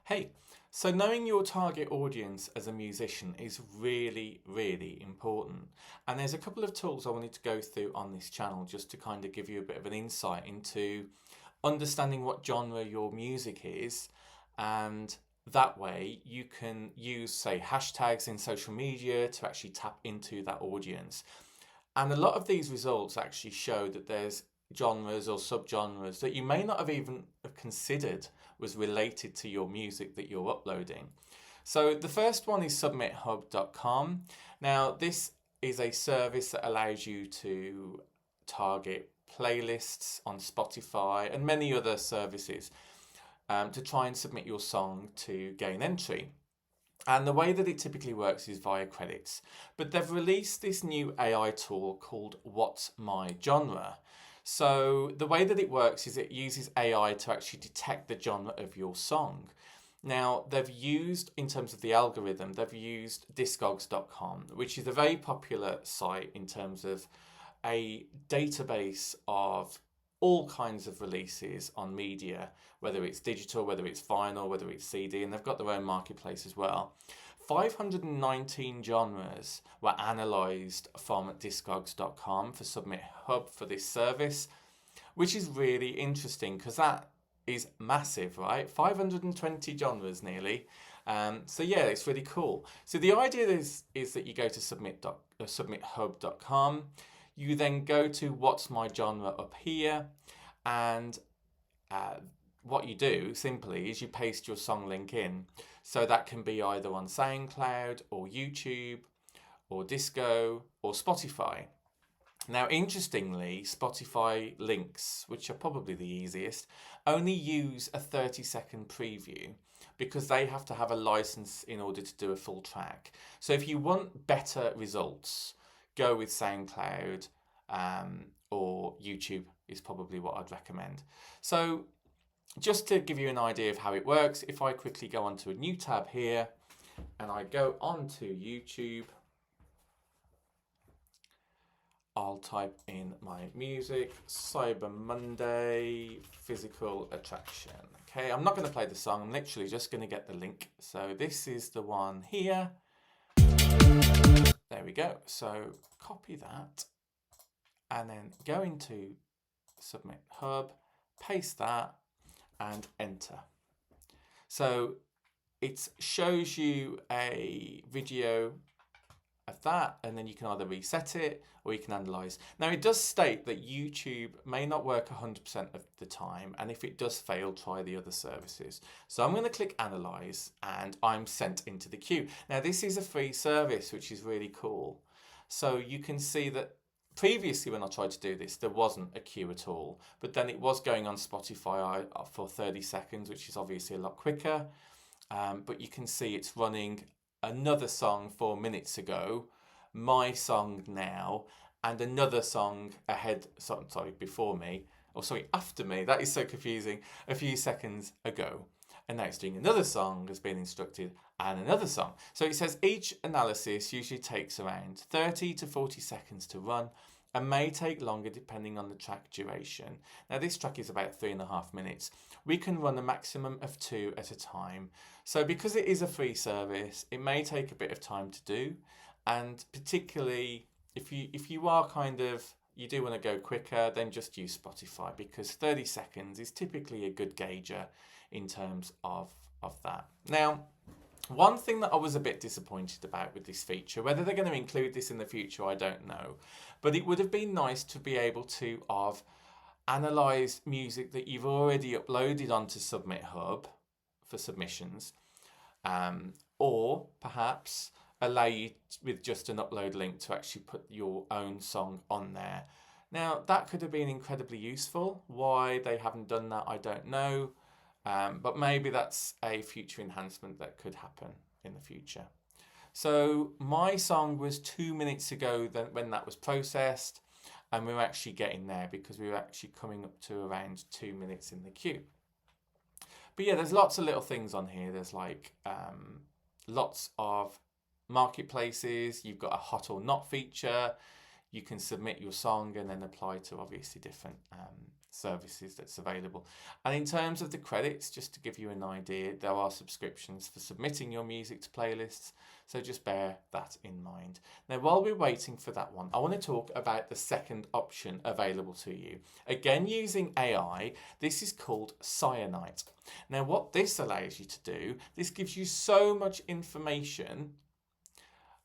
Hey, so knowing your target audience as a musician is really, really important. And there's a couple of tools I wanted to go through on this channel just to kind of give you a bit of an insight into understanding what genre your music is. And that way you can use, say, hashtags in social media to actually tap into that audience. And a lot of these results actually show that there's genres or subgenres that you may not have even considered was related to your music that you're uploading. So the first one is submithub.com. Now, this is a service that allows you to target playlists on Spotify and many other services to try and submit your song to gain entry. And the way that it typically works is via credits. But they've released this new AI tool called What's My Genre. So the way that it works is it uses AI to actually detect the genre of your song. Now, they've used, in terms of the algorithm, they've used discogs.com, which is a very popular site in terms of a database of all kinds of releases on media, whether it's digital, whether it's vinyl, whether it's CD, and they've got their own marketplace as well. 519 genres were analysed from discogs.com for Submit Hub for this service, which is really interesting because that is massive, right? 520 genres nearly. So yeah, it's really cool. So the idea is that you go to submithub.com. You then go to What's My Genre up here, and what you do simply is you paste your song link in. So that can be either on SoundCloud or YouTube or Disco or Spotify. Now, interestingly, Spotify links, which are probably the easiest, only use a 30-second preview because they have to have a license in order to do a full track. So if you want better results, go with SoundCloud or YouTube is probably what I'd recommend. So just to give you an idea of how it works, if I quickly go onto a new tab here and I go onto YouTube, I'll type in my music, Cyber Monday, Physical Attraction. Okay, I'm not going to play the song, I'm literally just going to get the link. So this is the one here. There we go. So copy that and then go into Submit Hub, paste that and enter. So it shows you a video of that, and then you can either reset it or you can analyze. Now, it does state that YouTube may not work 100% of the time, and if it does fail, try the other services. So I'm going to click analyze and I'm sent into the queue. Now, this is a free service, which is really cool. So you can see that previously when I tried to do this, there wasn't a queue at all, but then it was going on Spotify for 30 seconds, which is obviously a lot quicker. But you can see it's running another song 4 minutes ago, my song now, and another song before me, after me. That is so confusing. A few seconds ago. And now it's doing another song has been instructed and another song. So it says each analysis usually takes around 30 to 40 seconds to run and may take longer depending on the track duration. Now this track is about 3.5 minutes. We can run a maximum of 2 at a time. So because it is a free service, it may take a bit of time to do. And particularly if you are you do want to go quicker, then just use Spotify because 30 seconds is typically a good gauger in terms of that. Now, one thing that I was a bit disappointed about with this feature, whether they're going to include this in the future, I don't know, but it would have been nice to be able to have analysed music that you've already uploaded onto Submit Hub for submissions, or perhaps allow you with just an upload link to actually put your own song on there. Now, that could have been incredibly useful. Why they haven't done that, I don't know. But maybe that's a future enhancement that could happen in the future. So my song was 2 minutes ago when that was processed, and we were actually getting there because we were actually coming up to around 2 minutes in the queue. But yeah, there's lots of little things on here. There's lots of marketplaces. You've got a hot or not feature. You can submit your song and then apply to obviously different services that's available. And in terms of the credits, just to give you an idea, there are subscriptions for submitting your music to playlists, so just bear that in mind. Now, while we're waiting for that one, I want to talk about the second option available to you. Again, using AI, this is called Cyanite. Now, what this allows you to do, this gives you so much information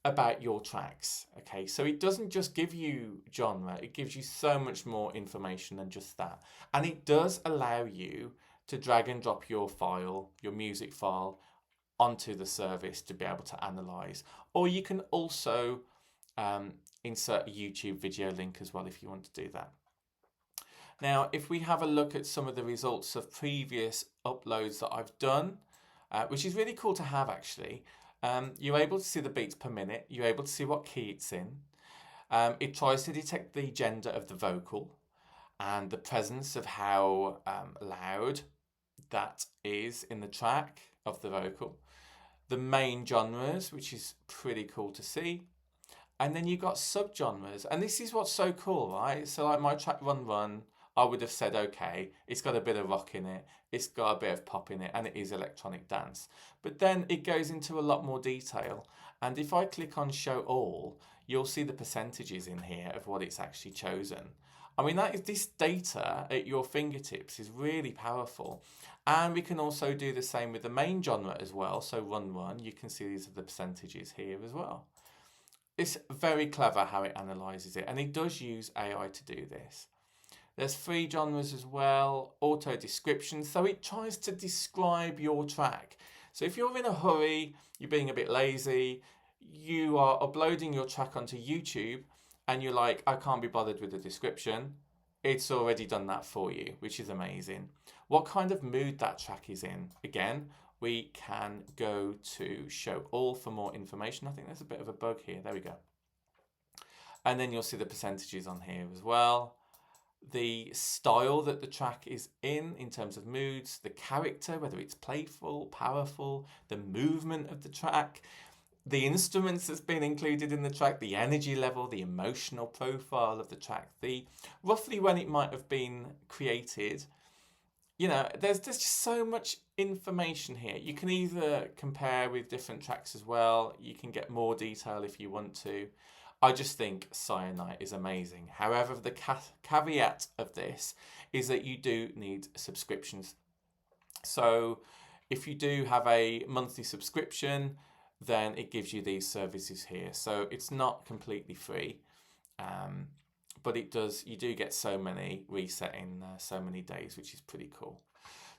about your tracks. Okay, so it doesn't just give you genre, it gives you so much more information than just that. And it does allow you to drag and drop your file, your music file, onto the service to be able to analyze. Or you can also insert a YouTube video link as well if you want to do that. Now, if we have a look at some of the results of previous uploads that I've done, which is really cool to have actually, you're able to see the beats per minute. You're able to see what key it's in. It tries to detect the gender of the vocal and the presence of how loud that is in the track of the vocal. The main genres, which is pretty cool to see. And then you've got subgenres. And this is what's so cool, right? So like my track Run Run, I would have said, okay, it's got a bit of rock in it, it's got a bit of pop in it, and it is electronic dance. But then it goes into a lot more detail. And if I click on Show All, you'll see the percentages in here of what it's actually chosen. I mean, this data at your fingertips is really powerful. And we can also do the same with the main genre as well. So Run Run, you can see these are the percentages here as well. It's very clever how it analyzes it, and it does use AI to do this. There's free genres as well, auto description, so it tries to describe your track. So if you're in a hurry, you're being a bit lazy, you are uploading your track onto YouTube, and you're like, I can't be bothered with the description, it's already done that for you, which is amazing. What kind of mood that track is in, again, we can go to Show All for more information. I think there's a bit of a bug here. There we go. And then you'll see the percentages on here as well. The style that the track is in terms of moods, the character, whether it's playful, powerful, the movement of the track, the instruments that's been included in the track, the energy level, the emotional profile of the track, the roughly when it might have been created. You know, there's just so much information here. You can either compare with different tracks as well. You can get more detail if you want to. I just think Cyanite is amazing. However, the caveat of this is that you do need subscriptions. So if you do have a monthly subscription, then it gives you these services here. So it's not completely free. But it does, you do get so many reset in so many days, which is pretty cool.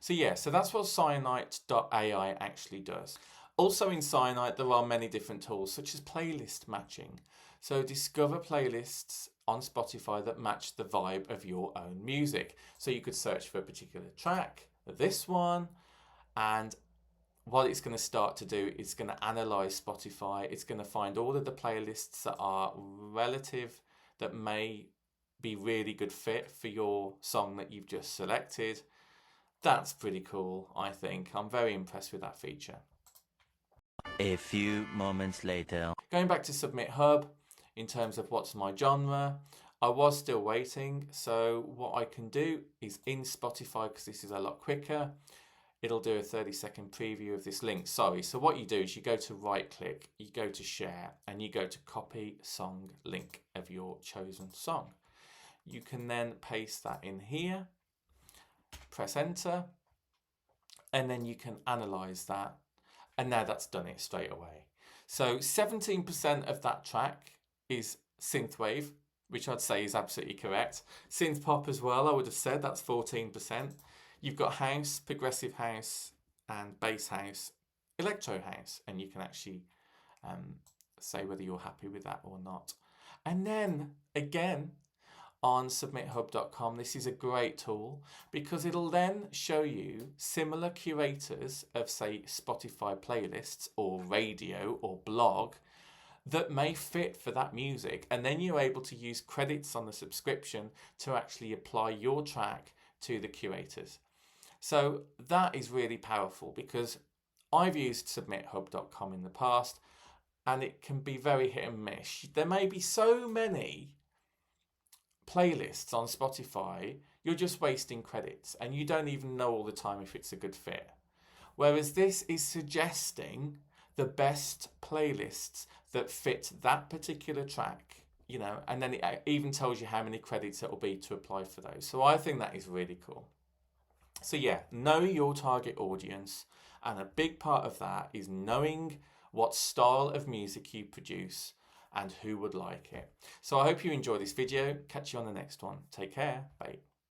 So yeah, so that's what cyanite.ai actually does. Also in Cyanite, there are many different tools such as playlist matching. So discover playlists on Spotify that match the vibe of your own music. So you could search for a particular track, this one, and what it's going to start to do, it's going to analyze Spotify. It's going to find all of the playlists that are relative, that may be really good fit for your song that you've just selected. That's pretty cool, I think. I'm very impressed with that feature. A few moments later. Going back to Submit Hub, in terms of what's my genre, I was still waiting. So what I can do is in Spotify, because this is a lot quicker, it'll do a 30-second preview of this link. Sorry, so what you do is you go to right click, you go to share, and you go to copy song link of your chosen song. You can then paste that in here, press enter, and then you can analyze that. And now that's done it straight away. So 17% of that track is synthwave, which I'd say is absolutely correct. Synth pop as well, I would have said, that's 14%. You've got house, progressive house, and bass house, electro house, and you can actually say whether you're happy with that or not. And then again, on submithub.com, this is a great tool because it'll then show you similar curators of, say, Spotify playlists or radio or blog that may fit for that music, and then you're able to use credits on the subscription to actually apply your track to the curators. So that is really powerful because I've used submithub.com in the past and it can be very hit and miss. There may be so many playlists on Spotify, you're just wasting credits and you don't even know all the time if it's a good fit. Whereas this is suggesting the best playlists that fit that particular track, you know, and then it even tells you how many credits it will be to apply for those. So I think that is really cool. So yeah, know your target audience, and a big part of that is knowing what style of music you produce and who would like it. So I hope you enjoy this video. Catch you on the next one. Take care. Bye.